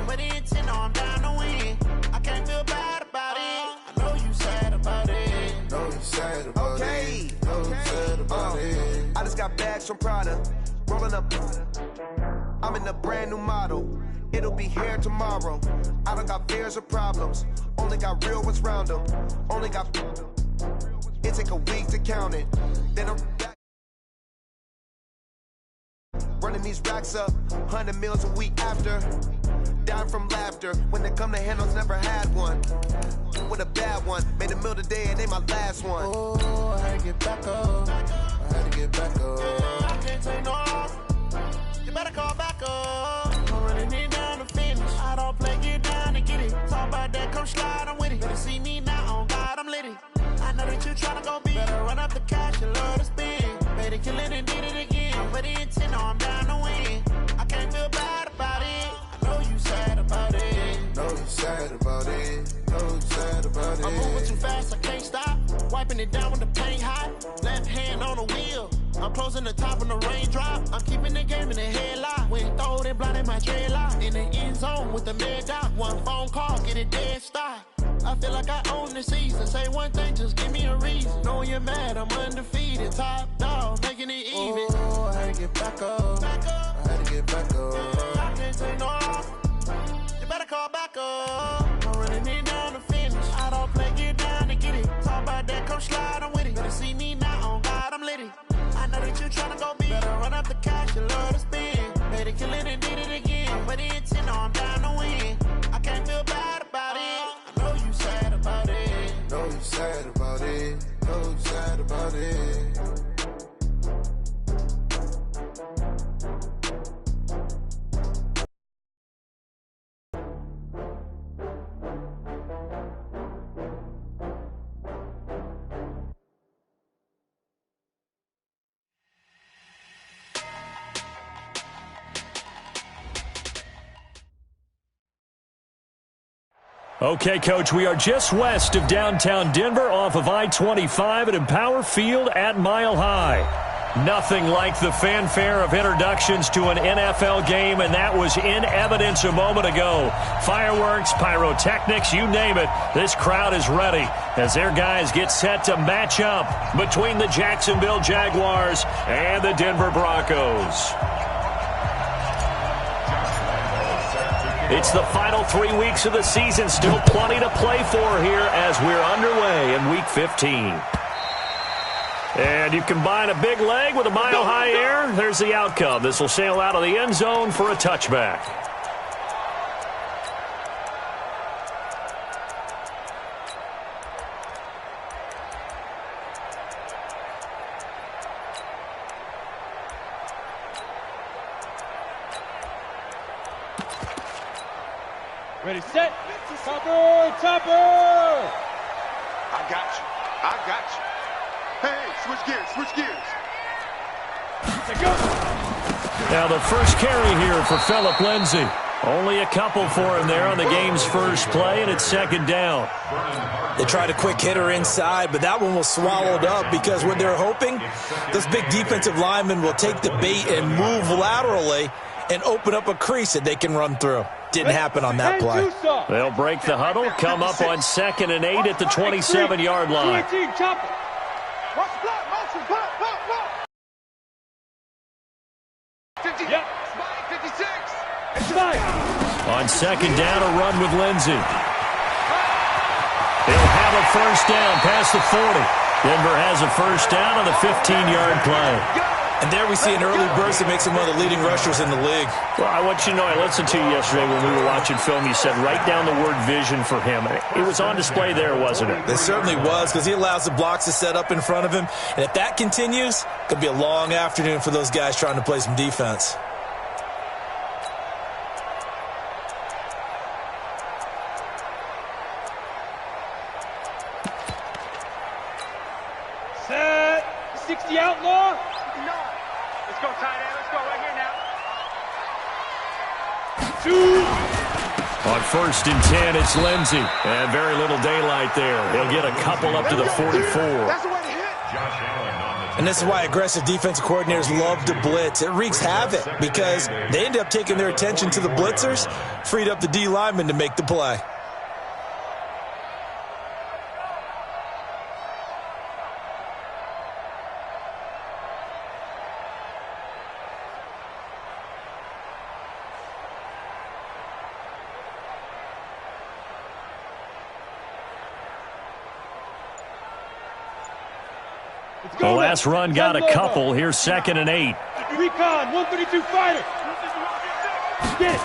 But the intent, no, I'm down to win. I can't feel bad about it. I know you sad about it. Know you sad about it. Know you sad about it. I just got bags from Prada. Rolling up. I'm in a brand new model. It'll be here tomorrow. I don't got fears or problems. Only got real ones round them. Only got. It take a week to count it. Then I'm back. Running these racks up. 100 meals a week after. Dying from laughter. When they come to handles, never had one. With a bad one. Made a meal today and they my last one. Oh, I had to get back up. I had to get back up. I can't take no off. You better call back up. I'm running it down to finish. I don't play, get down and get it. Talk about that, come slide, I'm with it. Better see me now, on God, I'm litty. I know that you tryna go big. Better run up the cash, you love to spend. Better kill it and did it again. But the intent, no, I'm down to win. I can't feel bad about it. I know you sad about it. Know you sad about it. Know you sad about it. I'm moving too fast, I can't stop. Wiping it down when the paint hot. Left hand on the wheel. I'm closing the top when the raindrop. I'm keeping the game in the headlock. When throw it blind in my dreadlock. In the end zone with the mad dot. One phone call, get it dead stop. I feel like I own the season. Say one thing, just give me a reason. Knowing you're mad, I'm undefeated. Top dog, making it even. Oh, I had to get back up. I had to get back up. I can't take no off. You better call back up. I'm running it down to finish. I don't play, get down to get it. Talk about that, come slide, I'm with it. Better see me now, on God, I'm litty. I know that you tryna go big. Better run up the cash, you love to spend. Better kill it and did it again. But the intent, no, I'm down to win. I can't feel bad about it. I know you sad about it. Know you sad about it. Know you sad about it. Okay, Coach, we are just west of downtown Denver off of I-25 at Empower Field at Mile High. Nothing like the fanfare of introductions to an NFL game, and that was in evidence a moment ago. Fireworks, pyrotechnics, you name it. This crowd is ready as their guys get set to match up between the Jacksonville Jaguars and the Denver Broncos. It's the final 3 weeks of the season. Still plenty to play for here as we're underway in Week 15. And you combine a big leg with a mile-high air, there's the outcome. This will sail out of the end zone for a touchback. Ready, set, Topper, Topper! I got you. Hey, switch gears. Now the first carry here for Phillip Lindsay. Only a couple for him there on the game's first play, and it's second down. They tried a quick hitter inside, but that one was swallowed up because what they're hoping, those big defensive linemen will take the bait and move laterally and open up a crease that they can run through. Didn't happen on that play. They'll break the huddle, come up on 2nd and 8 at the 27-yard line. On second down, a run with Lindsay. They'll have a first down past the 40. Denver has a first down on the 15-yard play. And there we see an early burst that makes him one of the leading rushers in the league. Well, I want you to know, I listened to you yesterday when we were watching film. You said write down the word vision for him. It was on display there, wasn't it? It certainly was, because he allows the blocks to set up in front of him. And if that continues, it could be a long afternoon for those guys trying to play some defense. Set, 60 outlaw. Let's go, tight end. Let's go right here now. On 1st and 10, it's Lindsay. And very little daylight there. He'll get a couple up to the 44. That's the way to hit. Josh Allen on the And this is why aggressive defensive coordinators love to blitz. It wreaks havoc because they end up taking their attention to the blitzers, freed up the D lineman to make the play. The last run got a couple. Here's 2nd and 8. Recon, 132 fighter. Get it.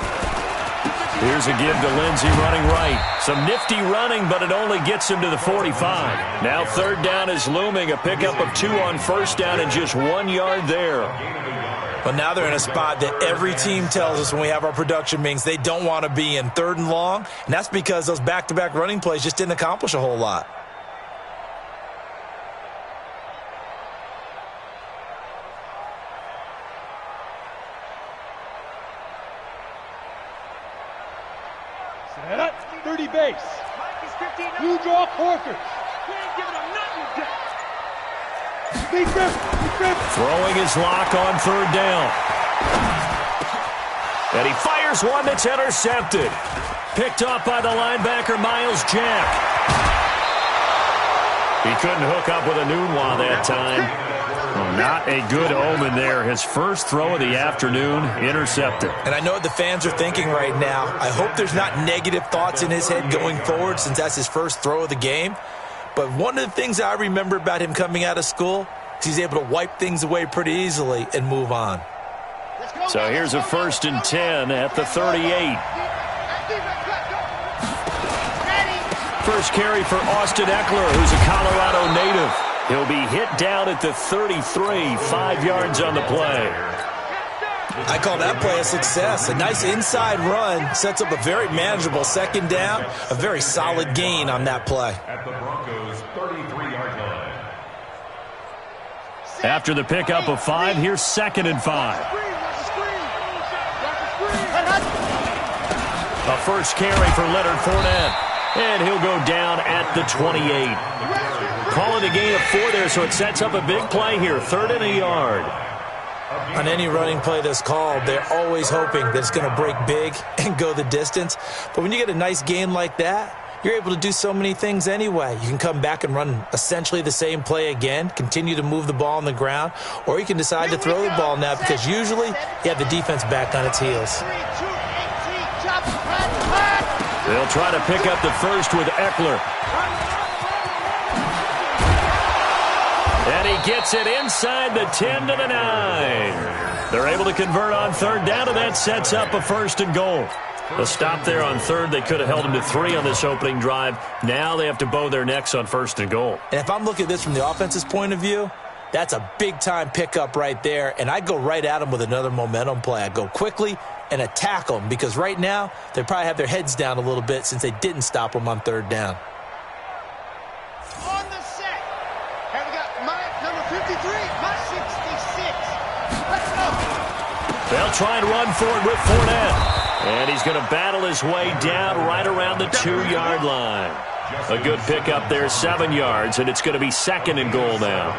Here's a give to Lindsey running right. Some nifty running, but it only gets him to the 45. Now 3rd down is looming. A pickup of 2 on 1st down and just 1 yard there. But now they're in a spot that every team tells us when we have our production meetings they don't want to be in, 3rd and long. And that's because those back-to-back running plays just didn't accomplish a whole lot. Set up, 30 base. Blue draw quarters. Throwing his lock on 3rd down. And he fires one that's intercepted. Picked off by the linebacker, Miles Jack. He couldn't hook up with a Nunwa that time. Well, not a good omen there. His first throw of the afternoon, intercepted. And I know what the fans are thinking right now. I hope there's not negative thoughts in his head going forward since that's his first throw of the game. But one of the things I remember about him coming out of school is he's able to wipe things away pretty easily and move on. So here's a 1st and 10 at the 38. First carry for Austin Eckler, who's a Colorado native. He'll be hit down at the 33, 5 yards on the play. I call that play a success. A nice inside run sets up a very manageable 2nd down, a very solid gain on that play. At the Broncos' 33-yard line. After the pickup of 5, here's 2nd and 5. A first carry for Leonard Fournette. And he'll go down at the 28. Calling a gain of 4 there, so it sets up a big play here. 3rd and a yard. On any running play that's called, they're always hoping that it's going to break big and go the distance. But when you get a nice gain like that, you're able to do so many things anyway. You can come back and run essentially the same play again, continue to move the ball on the ground, or you can decide to throw the ball now because usually you have the defense back on its heels. They'll try to pick up the first with Eckler. And he gets it inside the 10 to the 9. They're able to convert on 3rd down, and that sets up a 1st and goal. A stop there on 3rd. They could have held him to 3 on this opening drive. Now they have to bow their necks on 1st and goal. And if I'm looking at this from the offense's point of view, that's a big-time pickup right there, and I go right at them with another momentum play. I go quickly and attack them because right now they probably have their heads down a little bit since they didn't stop them on 3rd down. On the set. And we got my number 53, my 66. Let's go. They'll try and run forward with Fournette. And he's going to battle his way down right around the 2-yard line. A good pickup there, 7 yards, and it's going to be 2nd and goal now.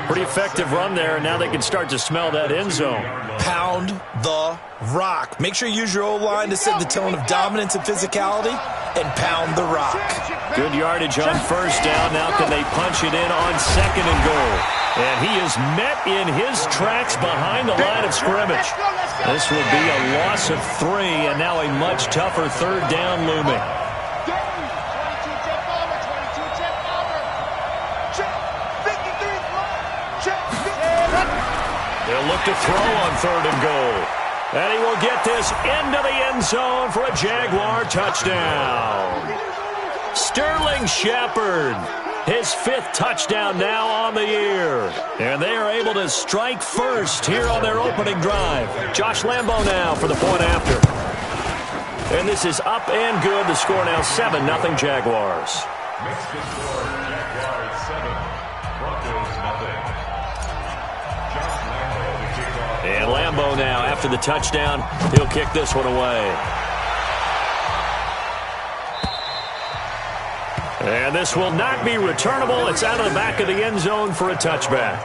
Pretty effective run there, and now they can start to smell that end zone. Pound the rock. Make sure you use your O-line to set the tone of dominance and physicality, and pound the rock. Good yardage on 1st down. Now can they punch it in on 2nd and goal? And he is met in his tracks behind the line of scrimmage. This will be a loss of 3, and now a much tougher 3rd down looming. They'll look to throw on 3rd and goal. And he will get this into the end zone for a Jaguar touchdown. Sterling Shepard, his 5th touchdown now on the year. And they are able to strike first here on their opening drive. Josh Lambo now for the point after. And this is up and good. The score now 7-0 Jaguars. Mexican score, Jaguars 7, Broncos 0. And Lambo now, after the touchdown, he'll kick this one away. And this will not be returnable. It's out of the back of the end zone for a touchback.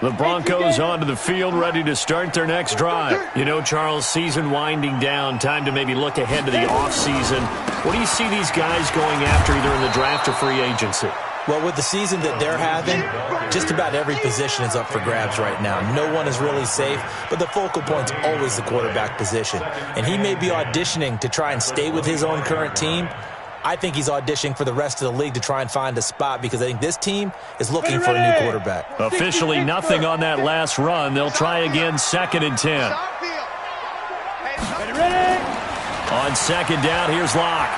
The Broncos onto the field, ready to start their next drive. You know, Charles, season winding down, time to maybe look ahead to the offseason. What do you see these guys going after either in the draft or free agency? Well, with the season that they're having, just about every position is up for grabs right now. No one is really safe, but the focal point's always the quarterback position. And he may be auditioning to try and stay with his own current team. I think he's auditioning for the rest of the league to try and find a spot because I think this team is looking for a new quarterback. Officially nothing on that last run. They'll try again, 2nd and 10. On 2nd down, here's Locke.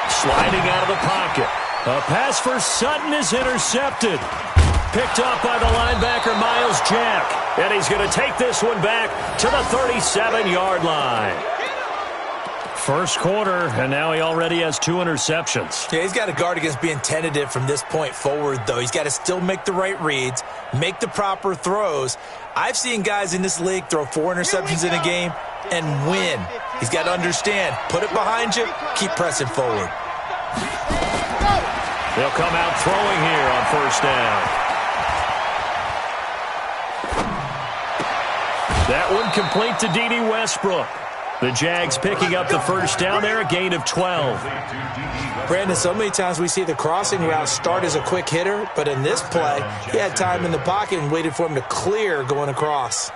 Sliding out of the pocket. A pass for Sutton is intercepted. Picked up by the linebacker, Miles Jack. And he's going to take this one back to the 37-yard line. First quarter, and now he already has 2 interceptions. Yeah, he's got to guard against being tentative from this point forward, though. He's got to still make the right reads, make the proper throws. I've seen guys in this league throw 4 interceptions in a game and win. He's got to understand, put it behind you, keep pressing forward. They'll come out throwing here on 1st down. That one complete to D.D. Westbrook. The Jags picking up the 1st down there, a gain of 12. Brandon, so many times we see the crossing route start as a quick hitter, but in this play, he had time in the pocket and waited for him to clear going across.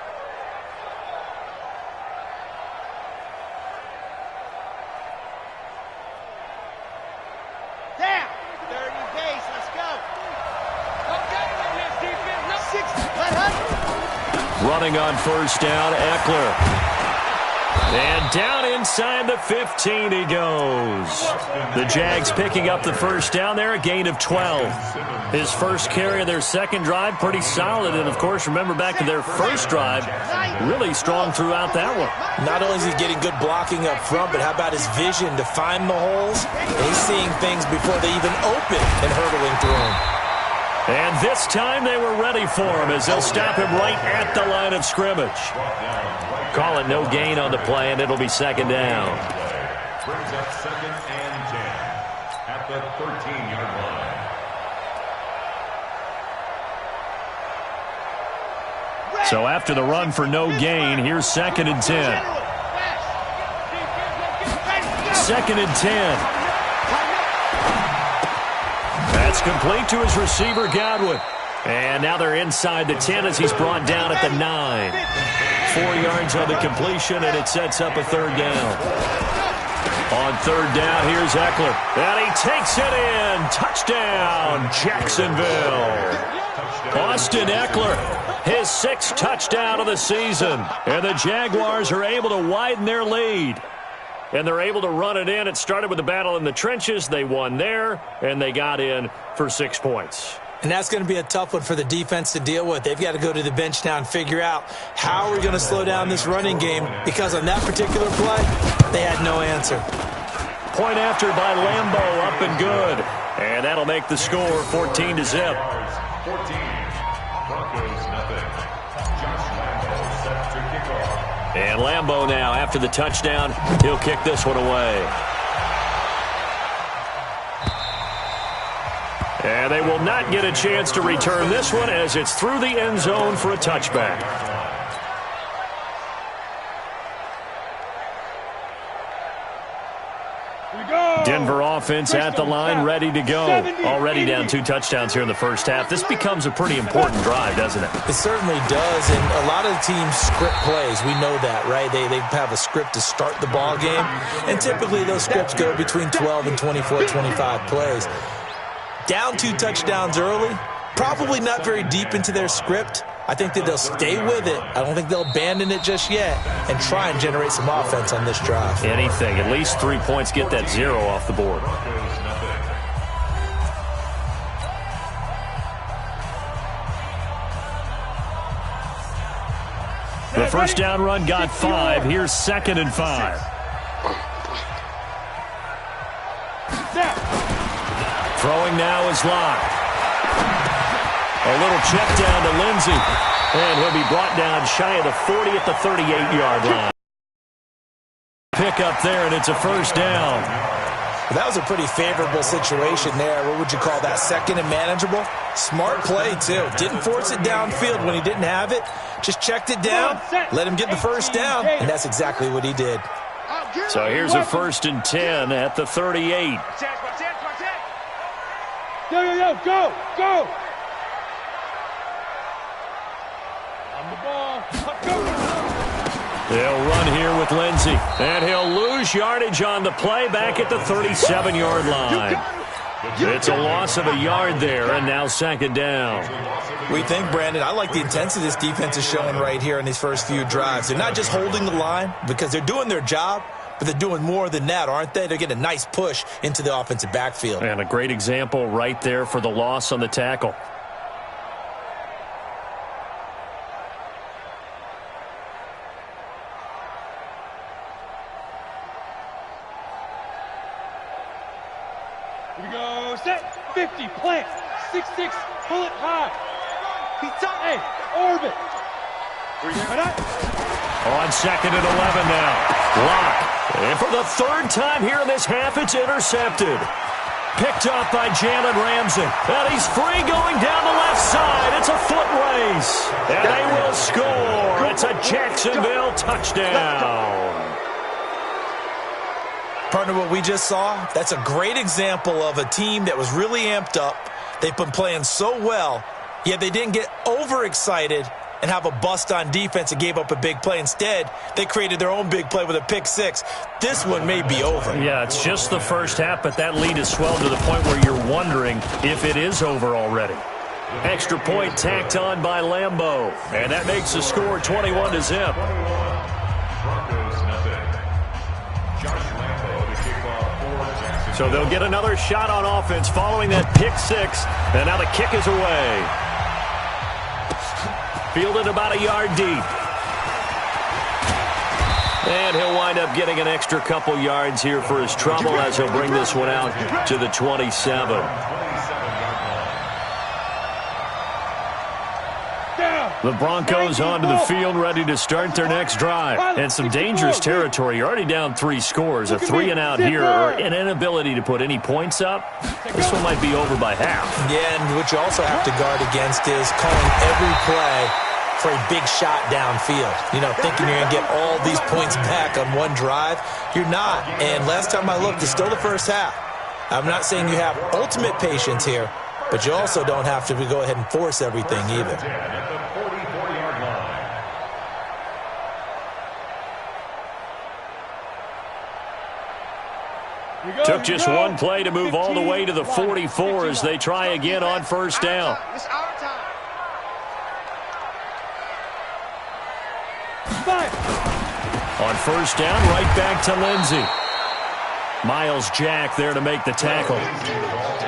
Down. 30 base. Let's go. Okay, 60. Running on 1st down, Eckler. And down inside the 15 he goes. The Jags picking up the 1st down there, a gain of 12. His first carry of their 2nd drive, pretty solid. And, of course, remember back to their 1st drive, really strong throughout that one. Not only is he getting good blocking up front, but how about his vision to find the holes? He's seeing things before they even open and hurtling through them. And this time they were ready for him as they'll stop him right at the line of scrimmage. Call it no gain on the play, and it'll be 2nd down. Brings up 2nd and 10 at the 13-yard line. So after the run for no gain, here's 2nd and 10. 2nd and 10. That's complete to his receiver, Godwin. And now they're inside the 10 as he's brought down at the 9. 4 yards on the completion, and it sets up a 3rd down. On 3rd down, here's Eckler. And he takes it in. Touchdown, Jacksonville. Austin Eckler, his 6th touchdown of the season. And the Jaguars are able to widen their lead. And they're able to run it in. It started with the battle in the trenches. They won there, and they got in for 6 points. And that's going to be a tough one for the defense to deal with. They've got to go to the bench now and figure out how are we going to slow down this running game, because on that particular play, they had no answer. Point after by Lambo, up and good. And that'll make the score 14-0. 14. Broncos nothing. Josh Lambo set to kick off. And Lambo now, after the touchdown, he'll kick this one away. And they will not get a chance to return this one as it's through the end zone for a touchback. Denver offense at the line, ready to go. Already down 2 touchdowns here in the first half. This becomes a pretty important drive, doesn't it? It certainly does, and a lot of the teams script plays. We know that, right? They have a script to start the ball game, and typically those scripts go between 12 and 24, 25 plays. Down 2 touchdowns early, probably not very deep into their script. I think that they'll stay with it. I don't think they'll abandon it just yet and try and generate some offense on this drive. Anything. At least 3 points, get that 0 off the board. The first down run got 5. Here's 2nd and 5. Throwing now is Locke. A little check down to Lindsey. And he'll be brought down shy of the 40 at the 38-yard line. Pick up there, and it's a first down. Well, that was a pretty favorable situation there. What would you call that? Second and manageable? Smart play, too. Didn't force it downfield when he didn't have it. Just checked it down, let him get the first down, and that's exactly what he did. So here's a 1st and 10 at the 38. Go! On the ball. Go! They'll run here with Lindsey, and he'll lose yardage on the play back at the 37-yard line. It's a loss of a yard there, and now 2nd down. We think, Brandon, I like the intensity this defense is showing right here in these first few drives. They're not just holding the line because they're doing their job, but they're doing more than that, aren't they? They're getting a nice push into the offensive backfield. And a great example right there for the loss on the tackle. Here we go. Set. 50. Plant. 6-6. Pull it high. Hey, orbit. On 2nd and 11 now. Block. And for the 3rd time here in this half, it's intercepted. Picked up by Jalen Ramsey. And he's free going down the left side. It's a foot race. And they will score. It's a Jacksonville touchdown. Partner, what we just saw, that's a great example of a team that was really amped up. They've been playing so well, yet they didn't get overexcited and have a bust on defense and gave up a big play. Instead, they created their own big play with a pick 6. This one may be over. Yeah, it's just the first half, but that lead has swelled to the point where you're wondering if it is over already. Extra point tacked on by Lambeau, and that makes the score 21-0. So they'll get another shot on offense following that pick 6, and now the kick is away. Fielded about a yard deep. And he'll wind up getting an extra couple yards here for his trouble as he'll bring this one out to the 27. The Broncos onto the field, ready to start their next drive. And some dangerous territory. You're already down 3 scores. A 3-and-out here, or an inability to put any points up. This one might be over by half. Yeah, and what you also have to guard against is calling every play for a big shot downfield. You know, thinking you're going to get all these points back on one drive. You're not. And last time I looked, it's still the first half. I'm not saying you have ultimate patience here, but you also don't have to go ahead and force everything either. Took just one play to move all the way to the 44 as they try again on 1st down. It's our time. On 1st down, right back to Lindsey. Miles Jack there to make the tackle.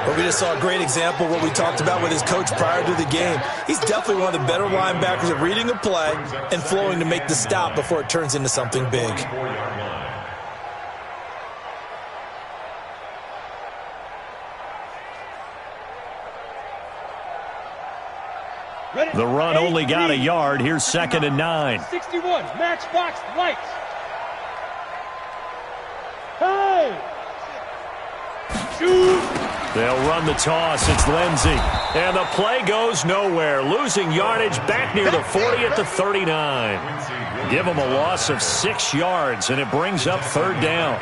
But we just saw a great example of what we talked about with his coach prior to the game. He's definitely one of the better linebackers at reading a play and flowing to make the stop before it turns into something big. The run only got a yard. Here's 2nd and 9. 61, matchbox lights. Hey! Shoot! They'll run the toss. It's Lindsey. And the play goes nowhere. Losing yardage back near the 40 at the 39. Give them a loss of 6 yards, and it brings up 3rd down.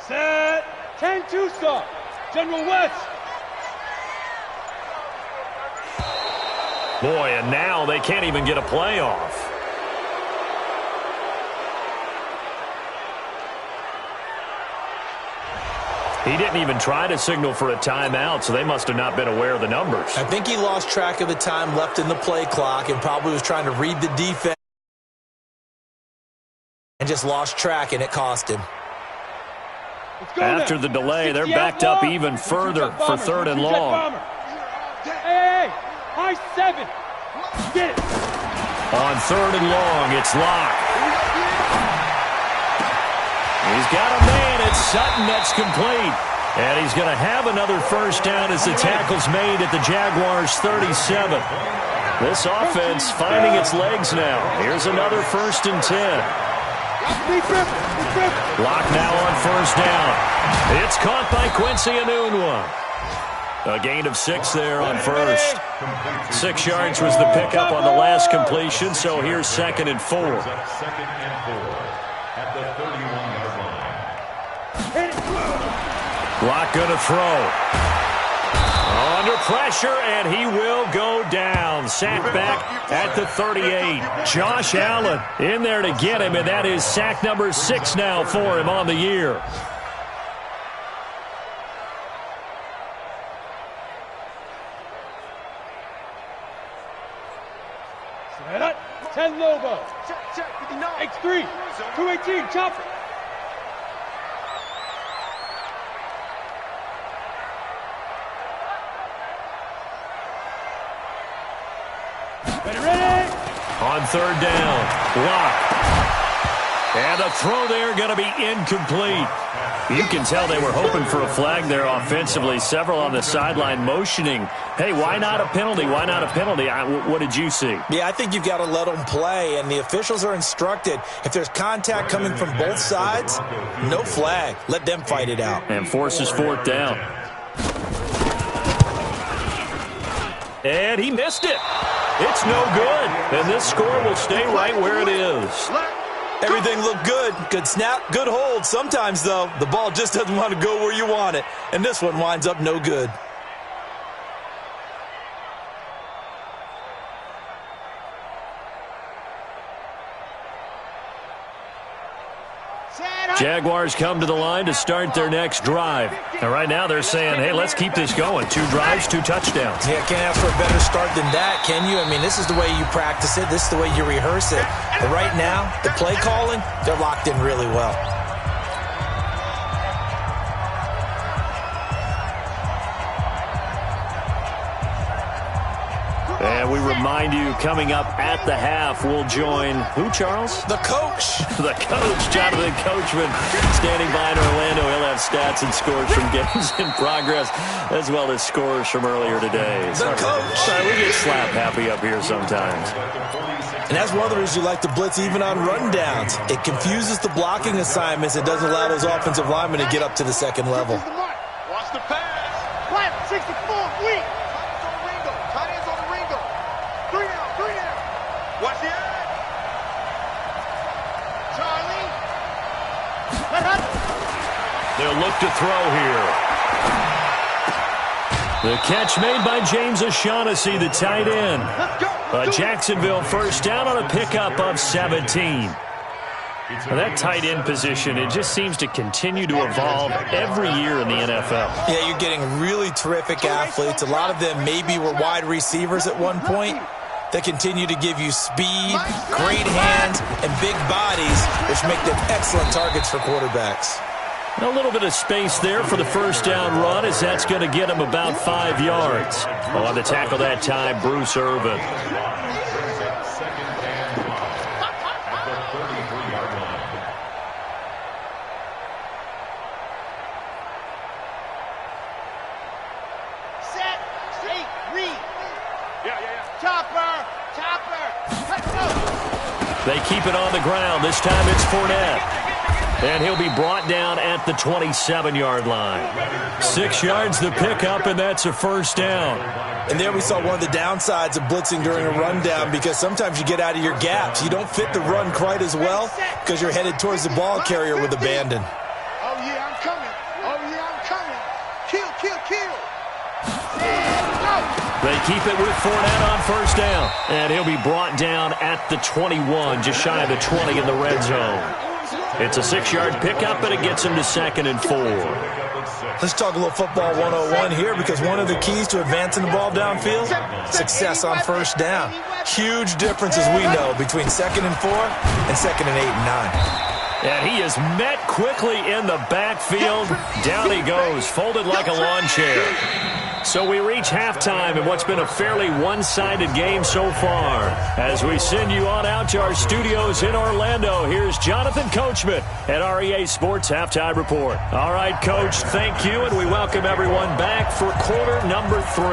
Set. 10-2 stop. General West. Boy, and now they can't even get a play off. He didn't even try to signal for a timeout, so they must have not been aware of the numbers. I think he lost track of the time left in the play clock and probably was trying to read the defense and just lost track, and it cost him. After the delay, they're backed up even further for 3rd and long. Hey, high 7. Get it. On 3rd and long, it's Locke. He's got a man. It's Sutton that's complete. And he's going to have another first down as the tackle's made at the Jaguars' 37. This offense finding its legs now. Here's another 1st and 10. Locke now on 1st down. It's caught by Quincy Enunwa. A gain of 6 there on 1st. 6 yards was the pickup on the last completion, so here's 2nd and 4. 2nd and 4 at the 31-yard line. Locke going to throw. Under pressure, and he will go down. Sacked back at the 38. Josh Allen in there to get him, and that is sack number 6 now for him on the year. Set up. 10 Lobo. X3. 218. Chopper. Ready. On 3rd down, Locke. And the throw there going to be incomplete. You can tell they were hoping for a flag there offensively. Several on the sideline motioning, hey, why not a penalty? Why not a penalty? What did you see? Yeah, I think you've got to let them play, and the officials are instructed. If there's contact coming from both sides, no flag. Let them fight it out. And forces 4th down. And he missed it. It's no good. And this score will stay right where it is. Everything looked good. Good snap, good hold. Sometimes, though, the ball just doesn't want to go where you want it. And this one winds up no good. Jaguars come to the line to start their next drive. And right now they're saying, hey, let's keep this going. 2 drives, 2 touchdowns. Yeah, can't ask for a better start than that, can you? I mean, this is the way you practice it. This is the way you rehearse it. But right now, the play calling, they're locked in really well. And we remind you, coming up at the half, we'll join who, Charles? The coach. The coach, Jonathan Coachman, standing by in Orlando. He'll have stats and scores from games in progress, as well as scores from earlier today. The coach. We get slap happy up here sometimes. And that's one of the reasons you like to blitz even on rundowns. It confuses the blocking assignments. It doesn't allow those offensive linemen to get up to the second level. Watch the pass. Plant 64, weak. Watch the edge. Charlie. They'll look to throw here. The catch made by James O'Shaughnessy, the tight end. A Jacksonville first down on a pickup of 17. Well, that tight end position, it just seems to continue to evolve every year in the NFL. Yeah, you're getting really terrific athletes. A lot of them maybe were wide receivers at one point. They continue to give you speed, great hands, and big bodies, which make them excellent targets for quarterbacks. A little bit of space there for the first down run, as that's going to get him about 5 yards. On the tackle that time, Bruce Irvin. Set. Straight. Read. Chopper. They keep it on the ground. This time it's Fournette. And he'll be brought down at the 27-yard line. 6 yards the pickup, and that's a first down. And there we saw one of the downsides of blitzing during a rundown, because sometimes you get out of your gaps. You don't fit the run quite as well because you're headed towards the ball carrier with abandon. Oh, yeah, I'm coming. Kill. They keep it with Fournette on first down. And he'll be brought down at the 21, just shy of the 20 in the red zone. It's a 6-yard pickup, and it gets him to 2nd and 4. Let's talk a little football 101 here, because one of the keys to advancing the ball downfield, success on first down. Huge difference, as we know, between 2nd and 4 and 2nd and 8 and 9. And he is met quickly in the backfield. Down he goes, folded like a lawn chair. So we reach halftime in what's been a fairly one-sided game so far. As we send you on out to our studios in Orlando, here's Jonathan Coachman at REA Sports Halftime Report. All right, Coach, thank you, and we welcome everyone back for quarter number 3.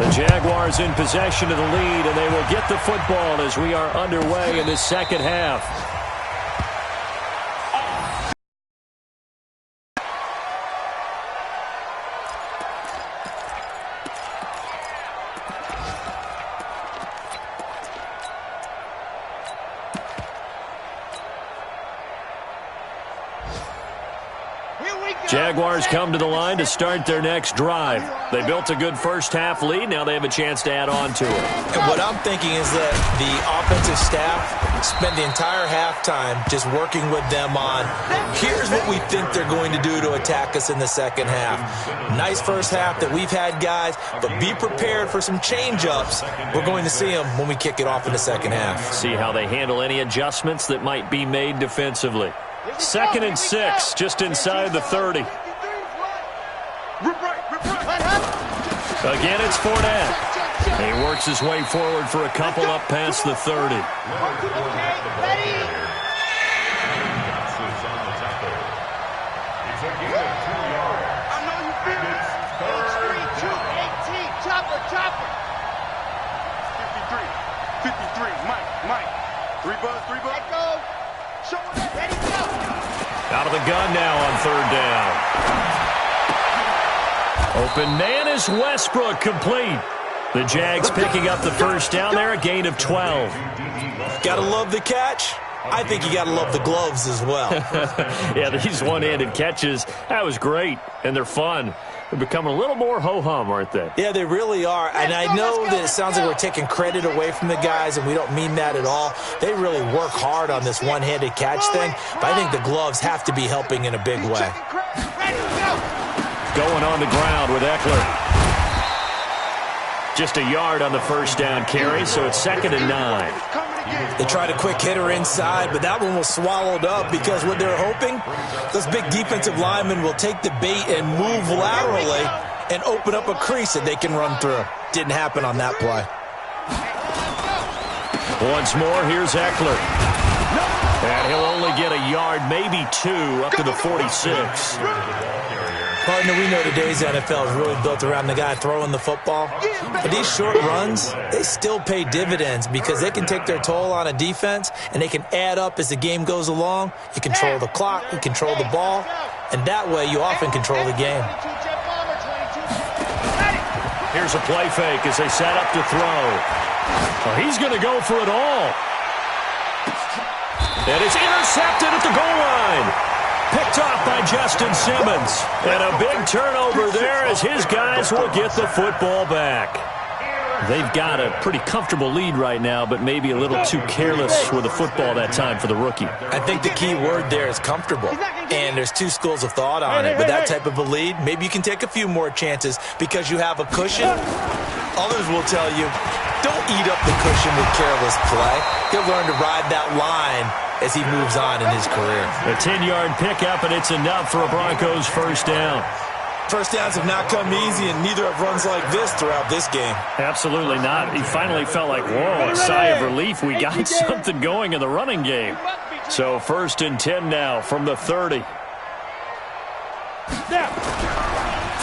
The Jaguars in possession of the lead, and they will get the football as we are underway in this second half. Jaguars come to the line to start their next drive. They built a good first-half lead. Now they have a chance to add on to it. And what I'm thinking is that the offensive staff spent the entire halftime just working with them on, here's what we think they're going to do to attack us in the second half. Nice first half that we've had, guys, but be prepared for some change-ups. We're going to see them when we kick it off in the second half. See how they handle any adjustments that might be made defensively. 2nd and 6, just inside the 30. Again, it's Fournette. He works his way forward for a couple up past the 30. Out of the gun now on 3rd down. Open man is Westbrook, complete. The Jags picking up the first down there, a gain of 12. Gotta love the catch. I think you gotta love the gloves as well. Yeah, these one-handed catches, that was great, and they're fun. They're becoming a little more ho-hum, aren't they? Yeah, they really are. And I know that it sounds like we're taking credit away from the guys, and we don't mean that at all. They really work hard on this one-handed catch thing, but I think the gloves have to be helping in a big way. Going on the ground with Eckler. Just a yard on the first down carry, so it's 2nd and 9. They tried a quick hitter inside, but that one was swallowed up because what they're hoping, those big defensive linemen will take the bait and move laterally and open up a crease that they can run through. Didn't happen on that play. Once more, here's Eckler. And he'll only get a yard, maybe 2, up to the 46. Partner, we know today's NFL is really built around the guy throwing the football. But these short runs, they still pay dividends because they can take their toll on a defense and they can add up as the game goes along. You control the clock, you control the ball, and that way you often control the game. Here's a play fake as they set up to throw. Well, he's going to go for it all. And it's intercepted at the goal line. Picked off by Justin Simmons. And a big turnover there as his guys will get the football back. They've got a pretty comfortable lead right now, but maybe a little too careless with the football that time for the rookie. I think the key word there is comfortable. And there's two schools of thought on it. With that type of a lead, maybe you can take a few more chances because you have a cushion. Others will tell you, don't eat up the cushion with careless play. He'll learn to ride that line as he moves on in his career. A 10-yard pickup, and it's enough for a Broncos first down. First downs have not come easy, and neither have runs like this throughout this game. Absolutely not. He finally felt like, whoa, a sigh of relief. We got something going in the running game. So 1st and 10 now from the 30.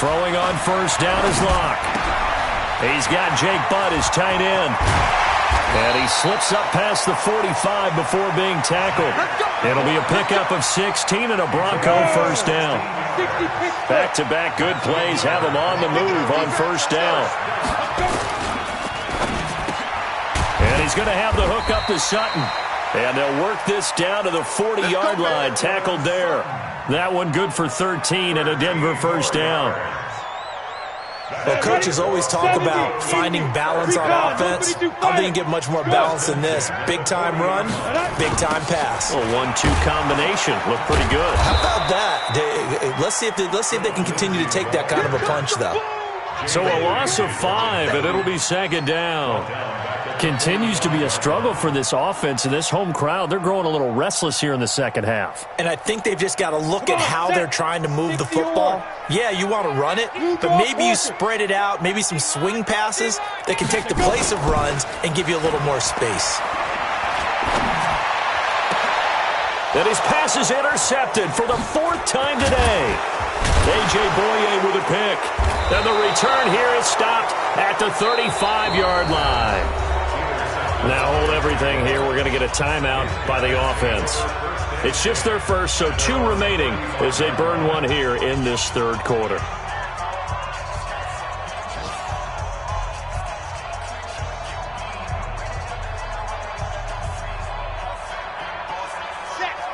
Throwing on first down is Locke. He's got Jake Butt, his tight end. And he slips up past the 45 before being tackled. It'll be a pickup of 16 and a Bronco first down. Back-to-back good plays have him on the move on first down. And he's going to have the hook up to Sutton. And they'll work this down to the 40-yard line, tackled there. That one good for 13 and a Denver first down. Well, coaches always talk about finding balance on offense. I don't think you get much more balance than this. Big-time run, big-time pass. A 1-2 combination. Look pretty good. How about that? Let's see if they can continue to take that kind of a punch, though. So a loss of 5, and it'll be 2nd down. Continues to be a struggle for this offense and this home crowd. They're growing a little restless here in the second half. And I think they've just got to look at how they're trying to move the football. Yeah, you want to run it, but maybe you spread it out, maybe some swing passes that can take the place of runs and give you a little more space. And his pass is intercepted for the 4th time today. A.J. Boye with a pick. And the return here is stopped at the 35-yard line. Now hold everything here. We're going to get a timeout by the offense. It's just their first, so 2 remaining as they burn one here in this 3rd quarter.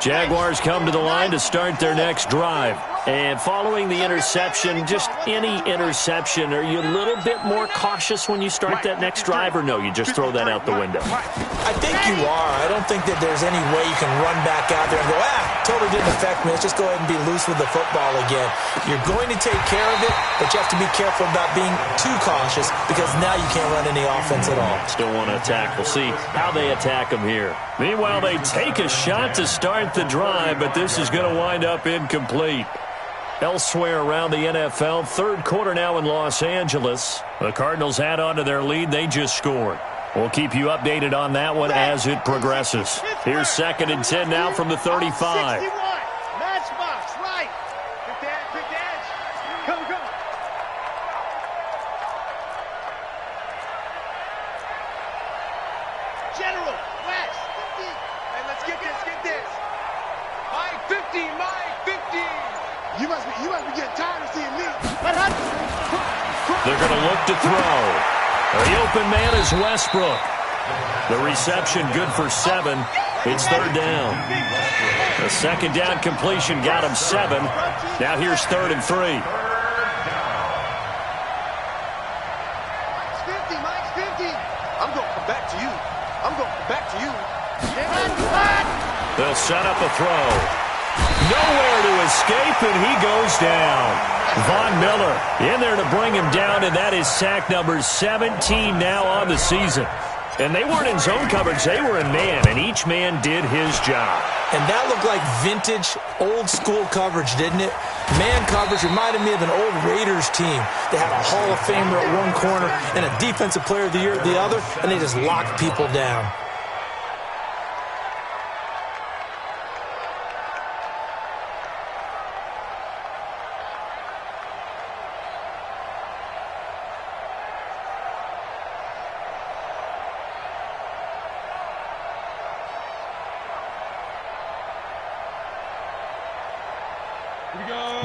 Jaguars come to the line to start their next drive. And following the interception, just any interception, are you a little bit more cautious when you start that next drive, or no, you just throw that out the window? I think you are. I don't think that there's any way you can run back out there and go, totally didn't affect me. Let's just go ahead and be loose with the football again. You're going to take care of it, but you have to be careful about being too cautious because now you can't run any offense at all. Still want to attack. We'll see how they attack them here. Meanwhile, they take a shot to start the drive, but this is going to wind up incomplete. Elsewhere around the NFL, 3rd quarter now in Los Angeles. The Cardinals add on to their lead. They just scored. We'll keep you updated on that one as it progresses. Here's 2nd and 10 now from the 35. Matchbox, right. Quick dash. Come. General, West, 50. Hey, let's get this. Mike, 50, Mike, 50. You must be getting tired of seeing me. They're going to look to throw. The open man is Westbrook. The reception good for 7. It's 3rd down. The 2nd down completion got him 7. Now here's 3rd and 3. Mike's 50. I'm going to come back to you. They'll set up a throw. Nowhere to escape, and he goes down. Von Miller in there to bring him down, and that is sack number 17 now on the season. And they weren't in zone coverage. They were in man, and each man did his job. And that looked like vintage, old-school coverage, didn't it? Man coverage reminded me of an old Raiders team. They had a Hall of Famer at one corner and a Defensive Player of the Year at the other, and they just locked people down.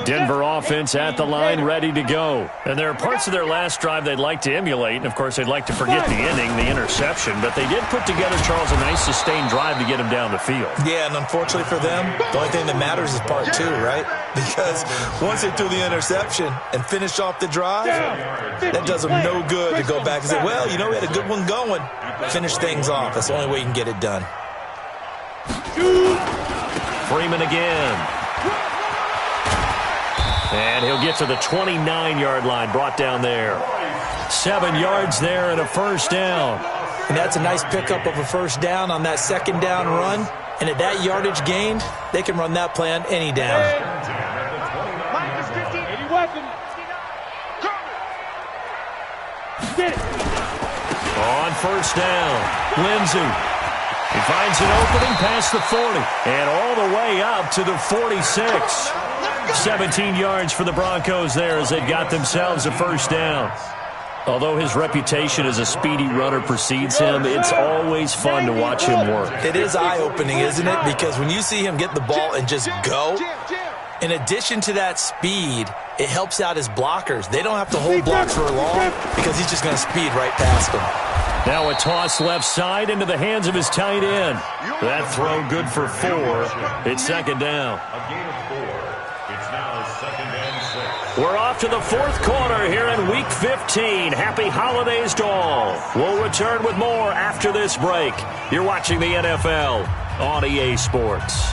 Denver offense at the line, ready to go. And there are parts of their last drive they'd like to emulate. And, of course, they'd like to forget the ending, the interception. But they did put together, Charles, a nice sustained drive to get him down the field. Yeah, and unfortunately for them, the only thing that matters is part 2, right? Because once they threw the interception and finished off the drive, that does them no good to go back and say, well, we had a good one going. Finish things off. That's the only way you can get it done. Freeman again. And he'll get to the 29-yard line, brought down there. 7 yards there and a 1st down. And that's a nice pickup of a 1st down on that 2nd down run. And at that yardage gained, they can run that play on any down. On 1st down, Lindsey. He finds an opening past the 40 and all the way up to the 46. 17 yards for the Broncos there as they got themselves a 1st down. Although his reputation as a speedy runner precedes him, it's always fun to watch him work. It is eye-opening, isn't it? Because when you see him get the ball and just go, in addition to that speed, it helps out his blockers. They don't have to hold blocks for long because he's just going to speed right past them. Now a toss left side into the hands of his tight end. That throw good for 4. It's 2nd down. We're off to the 4th quarter here in Week 15. Happy holidays to all. We'll return with more after this break. You're watching the NFL on EA Sports.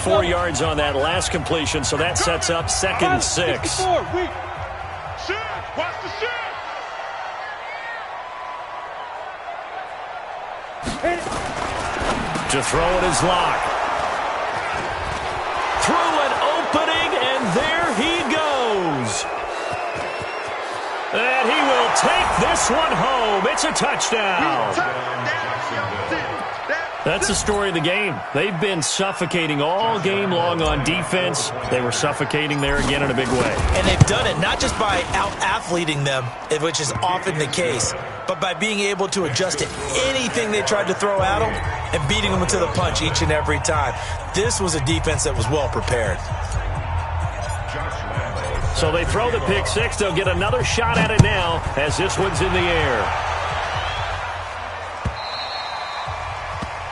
4 yards on that last completion, so that sets up 2nd and 6. To throw it is Locke. Through an opening, and there he goes. And he will take this one home. It's a touchdown. That's the story of the game. They've been suffocating all game long on defense. They were suffocating there again in a big way. And they've done it not just by out-athleting them, which is often the case, but by being able to adjust to anything they tried to throw at them and beating them to the punch each and every time. This was a defense that was well prepared. So they throw the pick six. They'll get another shot at it now as this one's in the air.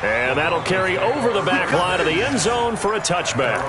And that'll carry over the back line of the end zone for a touchback.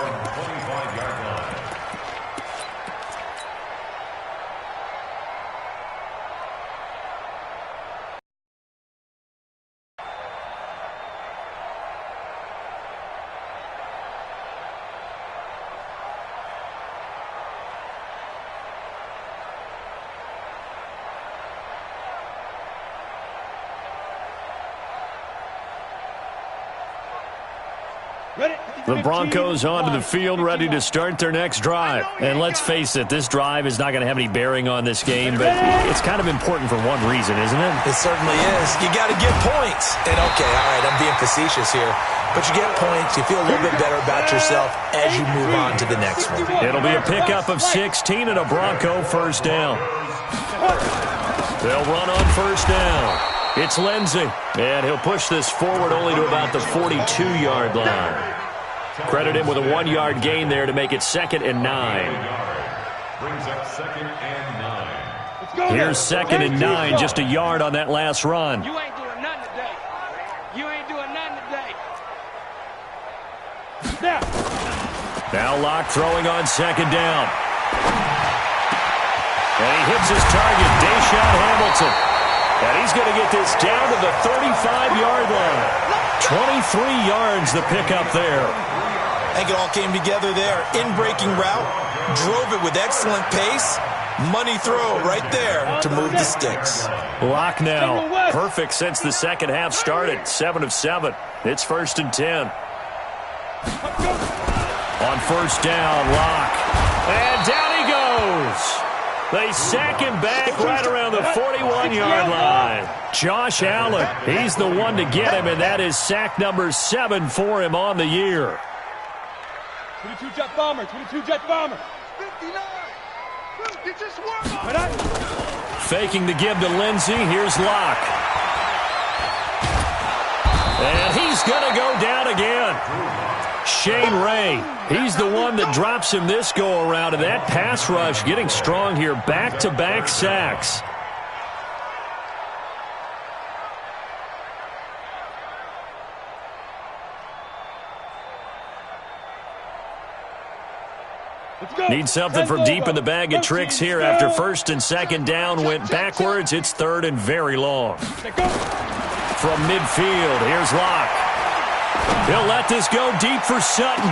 The Broncos onto the field, ready to start their next drive. And let's face it, this drive is not going to have any bearing on this game, but it's kind of important for one reason, isn't it? It certainly is. You got to get points. And okay, all right, I'm being facetious here, but you get points, you feel a little bit better about yourself as you move on to the next one. It'll be a pickup of 16 and a Bronco first down. They'll run on first down. It's Lindsey, and he'll push this forward only to about the 42-yard line. Credit him with a 1-yard gain there to make it 2nd and 9. Brings up 2nd and 9. Here's 2nd and 9, just a yard on that last run. You ain't doing nothing today. You ain't doing nothing today. Now Locke throwing on 2nd down. And he hits his target, Deshaun Hamilton. And he's going to get this down to the 35-yard line. 23 yards the pickup there. I think it all came together there. In-breaking route, drove it with excellent pace. Money throw right there to move the sticks. Locke now, perfect since the second half started. 7 of 7. It's 1st and 10. On first down, Locke. And down he goes. They sack him back right around the 41-yard line. Josh Allen, he's the one to get him, and that is sack number 7 for him on the year. 22 jet bomber, 22 jet bomber. 59. You just won. Faking the give to Lindsey. Here's Locke. And he's going to go down again. Shane Ray, he's the one that drops him this go-around, and that pass rush getting strong here. Back-to-back sacks. Need something from deep in the bag of tricks here after 1st and 2nd down went backwards. It's 3rd and very long. From midfield, here's Locke. He'll let this go deep for Sutton.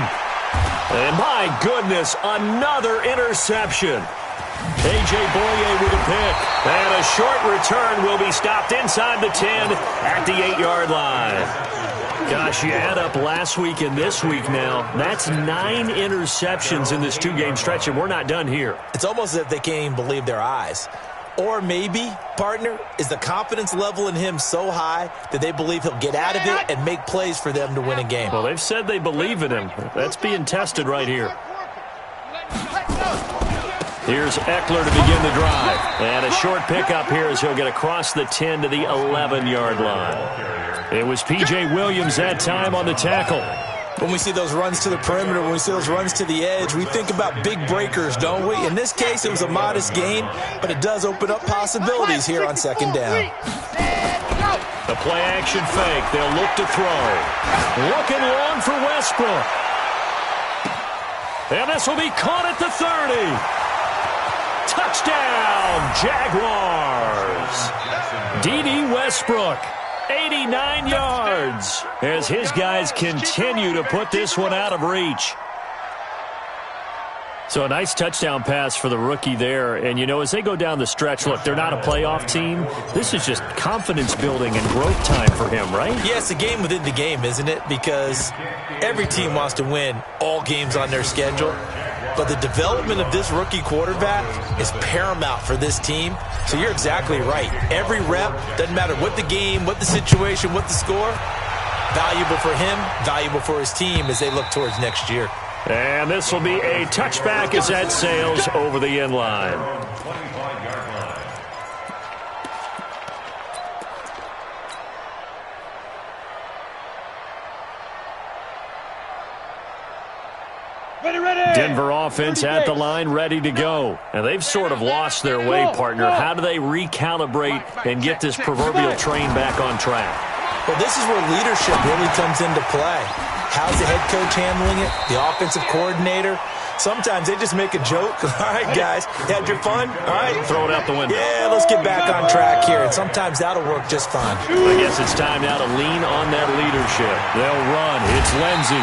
And my goodness, another interception. A.J. Boye with a pick. And a short return will be stopped inside the 10 at the 8-yard line. Gosh, you add up last week and this week now, that's 9 interceptions in this 2-game stretch, and we're not done here. It's almost as if they can't even believe their eyes. Or maybe, partner, is the confidence level in him so high that they believe he'll get out of it and make plays for them to win a game. Well, they've said they believe in him. That's being tested right here. Here's Eckler to begin the drive. And a short pickup here as he'll get across the 10 to the 11-yard line. It was P.J. Williams that time on the tackle. When we see those runs to the perimeter, when we see those runs to the edge, we think about big breakers, don't we? In this case, it was a modest gain, but it does open up possibilities here on 2nd down. The play-action fake. They'll look to throw. Looking long for Westbrook. And this will be caught at the 30. Touchdown, Jaguars. D.D. Westbrook. 89 yards as his guys continue to put this one out of reach. So a nice touchdown pass for the rookie there. And, you know, as they go down the stretch, look, they're not a playoff team. This is just confidence building and growth time for him, right? Yeah, it's a game within the game, isn't it? Because every team wants to win all games on their schedule. But the development of this rookie quarterback is paramount for this team. So you're exactly right. Every rep, doesn't matter what the game, what the situation, what the score, valuable for him, valuable for his team as they look towards next year. And this will be a touchback as that sails over the end line. Denver offense at the line, ready to go. And they've sort of lost their way, partner. How do they recalibrate and get this proverbial train back on track? Well, this is where leadership really comes into play. How's the head coach handling it? The offensive coordinator? Sometimes they just make a joke. All right, guys, you had your fun? All right. Throw it out the window. Yeah, let's get back on track here. And sometimes that'll work just fine. I guess it's time now to lean on that leadership. They'll run. It's Lindsey.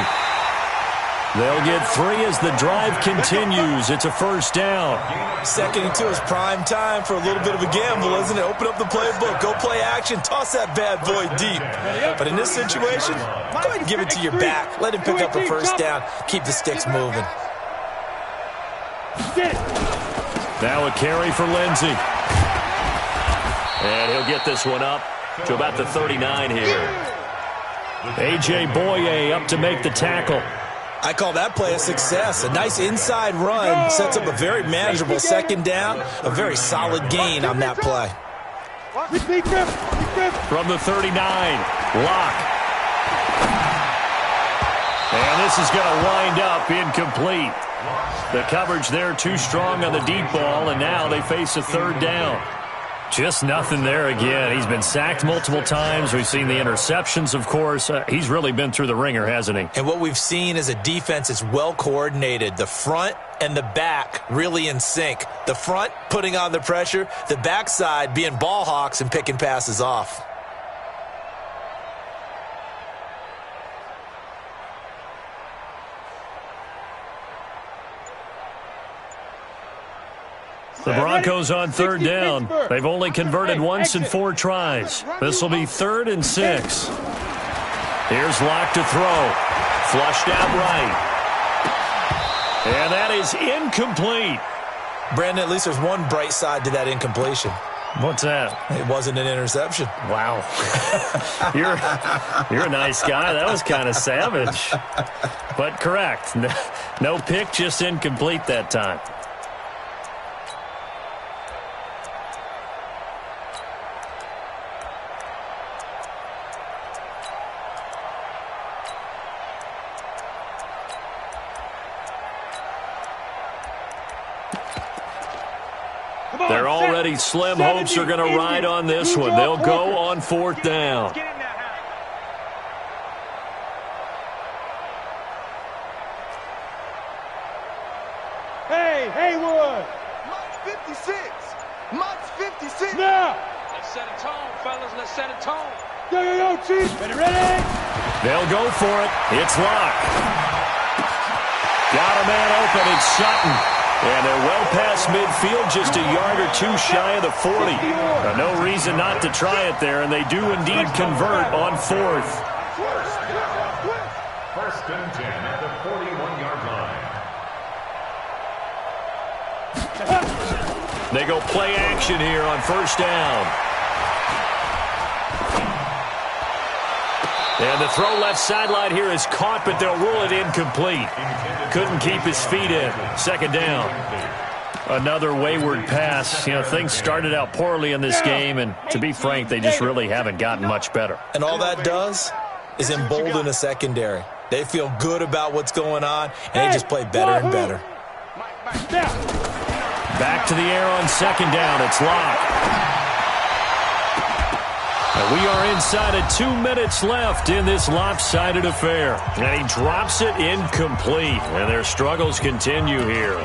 They'll get 3 as the drive continues. It's a first down. 2nd and 2 is prime time for a little bit of a gamble, isn't it? Open up the playbook. Go play action. Toss that bad boy deep. But in this situation, go ahead and give it to your back. Let him pick up a first down. Keep the sticks moving. Now a carry for Lindsey. And he'll get this one up to about the 39 here. A.J. Boye up to make the tackle. I call that play a success. A nice inside run sets up a very manageable 2nd down. A very solid gain on that play. From the 39, Locke. And this is going to wind up incomplete. The coverage there too strong on the deep ball, and now they face a 3rd down. Just nothing there again. He's been sacked multiple times. We've seen the interceptions, of course. He's really been through the ringer, hasn't he? And what we've seen is a defense that's well coordinated. The front and the back really in sync. The front putting on the pressure. The backside being ball hawks and picking passes off. The Broncos on 3rd down. They've only converted once in 4 tries. This will be 3rd and 6. Here's Locke to throw. Flushed out right. And that is incomplete. Brandon, at least there's one bright side to that incompletion. What's that? It wasn't an interception. Wow. You're a nice guy. That was kind of savage. But correct. No pick, just incomplete that time. They're already slim hopes are going to ride on this one. They'll go on 4th down. Hey, Haywood! Mike's 56! Mike's 56! Now! Let's set a tone, fellas. Let's set a tone. Yo, Chief! Ready? They'll go for it. It's Locke. Got a man open. It's Sutton. And they're well past midfield, just a yard or 2 shy of the 40. No reason not to try it there, and they do indeed convert on 4th. First and 10 at the 41-yard line. They go play action here on 1st down. And the throw left sideline here is caught, but they'll rule it incomplete. Couldn't keep his feet in. 2nd down. Another wayward pass. You know, things started out poorly in this game, and to be frank, they just really haven't gotten much better. And all that does is embolden a secondary. They feel good about what's going on, and they just play better and better. Back to the air on 2nd down. It's Locke. And we are inside of 2 minutes left in this lopsided affair. And he drops it incomplete. And their struggles continue here.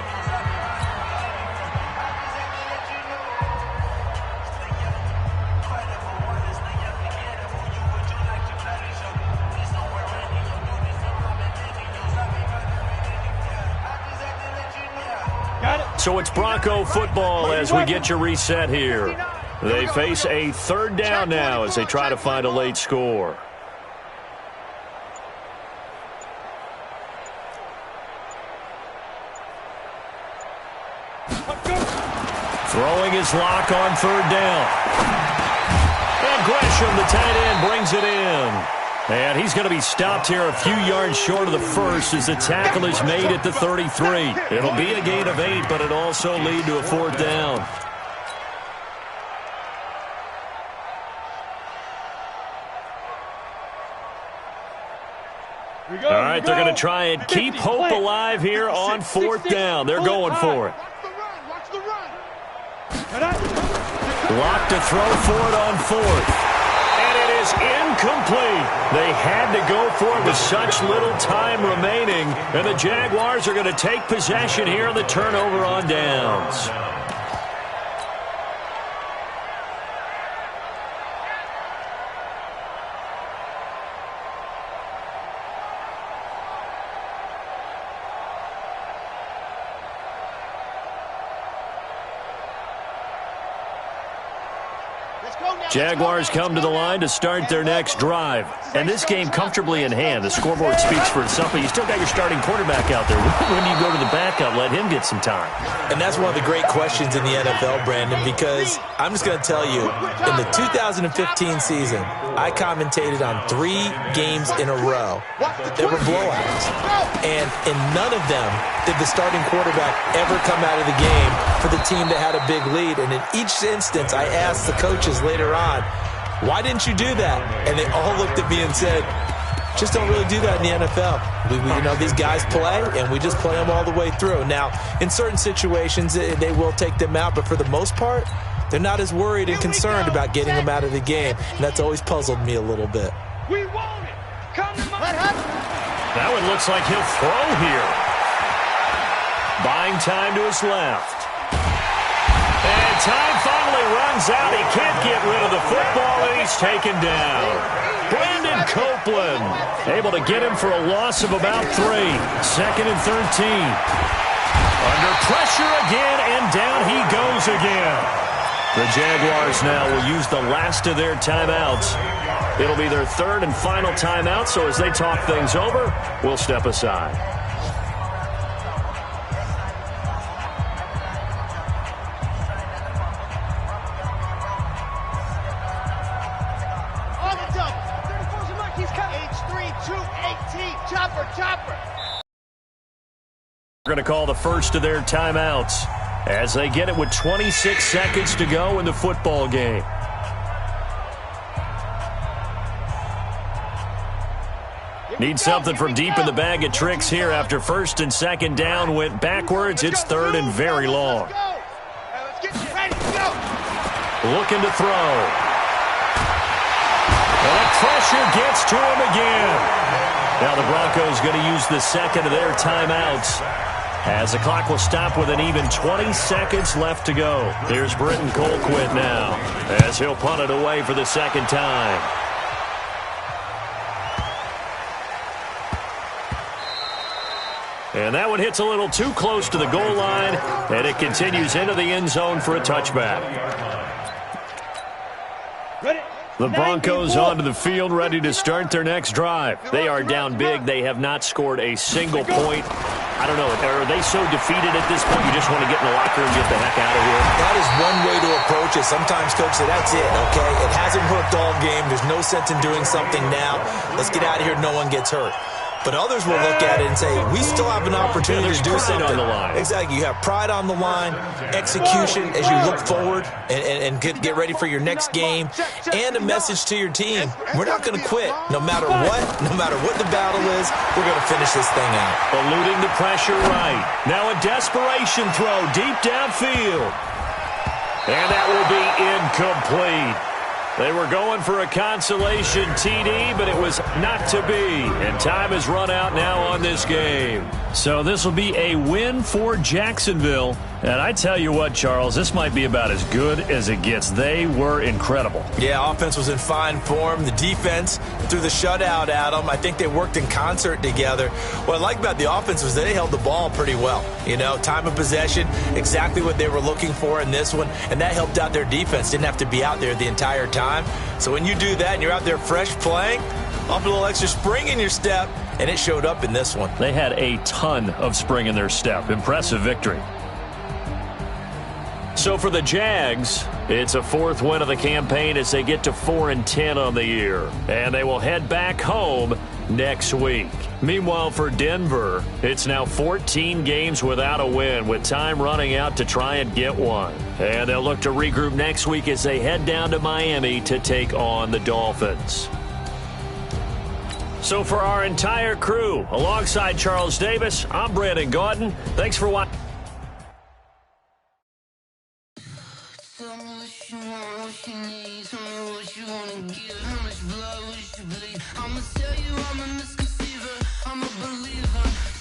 So it's Bronco football as we get you reset here. They face a third down now as they try to find a late score. Throwing his lock on third down. And Gresham, the tight end, brings it in. And he's going to be stopped here a few yards short of the first as the tackle is made at the 33. It'll be a gain of 8, but it'll also lead to a fourth down. All right, they're going to try and keep hope alive here on fourth down. They're going for it. Lock to throw for it on fourth. And it is incomplete. They had to go for it with such little time remaining. And the Jaguars are going to take possession here on the turnover on downs. Jaguars come to the line to start their next drive. And this game comfortably in hand. The scoreboard speaks for itself, but you still got your starting quarterback out there. When do you go to the backup, let him get some time? And that's one of the great questions in the NFL, Brandon, because I'm just going to tell you, in the 2015 season, I commentated on 3 games in a row that were blowouts. And in none of them did the starting quarterback ever come out of the game for the team that had a big lead. And in each instance, I asked the coaches later on, why didn't you do that? And they all looked at me and said, just don't really do that in the NFL. You know, these guys play, and we just play them all the way through. Now, in certain situations, they will take them out, but for the most part, they're not as worried and concerned about getting them out of the game. And that's always puzzled me a little bit. We want it. Come to my That one looks like he'll throw here. Buying time to his left. And time finally runs out. He can't get rid of the football, and he's taken down. Brandon Copeland able to get him for a loss of about 3. 2nd and 13. Under pressure again, and down he goes again. The Jaguars now will use the last of their timeouts. It'll be their 3rd and final timeout, so as they talk things over, we'll step aside. We're going to call the first of their timeouts as they get it with 26 seconds to go in the football game. Need something from deep in the bag of tricks here after 1st and 2nd down went backwards. It's 3rd and very long. Looking to throw. And that pressure gets to him again. Now the Broncos going to use the 2nd of their timeouts as the clock will stop with an even 20 seconds left to go. Here's Britton Colquitt now as he'll punt it away for the 2nd time. And that one hits a little too close to the goal line, and it continues into the end zone for a touchback. The Broncos onto the field, ready to start their next drive. They are down big. They have not scored a single point. I don't know. Are they so defeated at this point you just want to get in the locker and get the heck out of here? That is one way to approach it. Sometimes coaches say, that's it, okay? It hasn't worked all game. There's no sense in doing something now. Let's get out of here. No one gets hurt. But others will look at it and say, we still have an opportunity to do something. On the line. Exactly. You have pride on the line, execution as you look forward and get ready for your next game, and a message to your team. We're not going to quit. No matter what the battle is, we're going to finish this thing out. Eluding the pressure right. Now a desperation throw deep downfield. And that will be incomplete. They were going for a consolation TD, but it was not to be. And time has run out now on this game. So this will be a win for Jacksonville. And I tell you what, Charles, this might be about as good as it gets. They were incredible. Yeah, offense was in fine form. The defense threw the shutout at them. I think they worked in concert together. What I like about the offense was they held the ball pretty well. You know, time of possession, exactly what they were looking for in this one. And that helped out their defense. Didn't have to be out there the entire time. So when you do that and you're out there fresh playing, off a little extra spring in your step, and it showed up in this one. They had a ton of spring in their step. Impressive victory. So for the Jags, it's a fourth win of the campaign as they get to 4-10 on the year. And they will head back home next week. Meanwhile, for Denver, it's now 14 games without a win, with time running out to try and get one. And they'll look to regroup next week as they head down to Miami to take on the Dolphins. So for our entire crew, alongside Charles Davis, I'm Brandon Gaudin. Thanks for watching. Tell me what you want, what you need. Tell me what you wanna give. How much blood would you bleed? I'ma tell you I'm a misconceiver. I'm a believer.